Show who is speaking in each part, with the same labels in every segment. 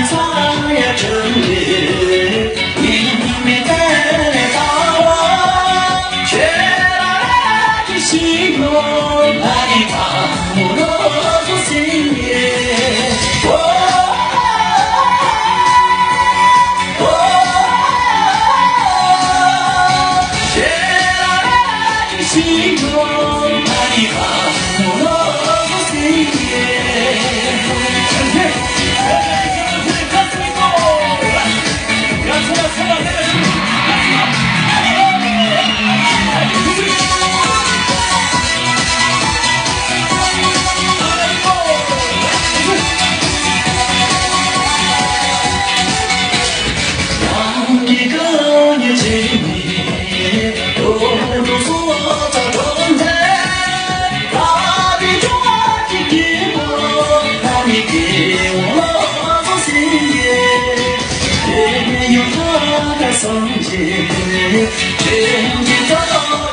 Speaker 1: 사야 정글 이미 따라와 죄라주시고 많이 가물어주시네 죄라주시고 많이 성질 죄인지 더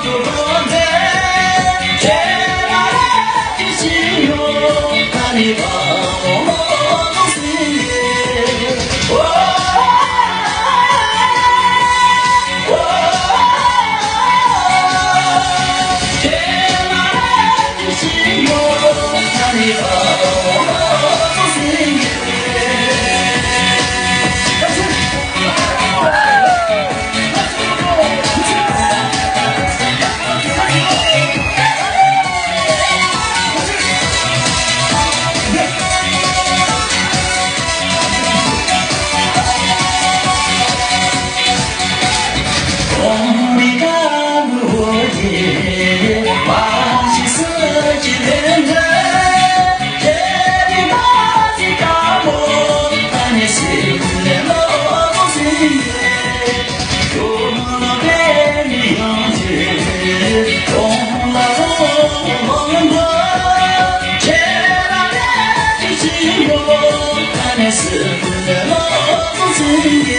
Speaker 1: 좋은데 죄를 주시오 많이 봐주시네 죄를 주시오 많이 봐주시네 맛있어지는데 제비바지가 못하니 시내 먹으시네 요놈의 형제 동나로 먹는 것 죄라내 주시고 안에 시내 먹으시네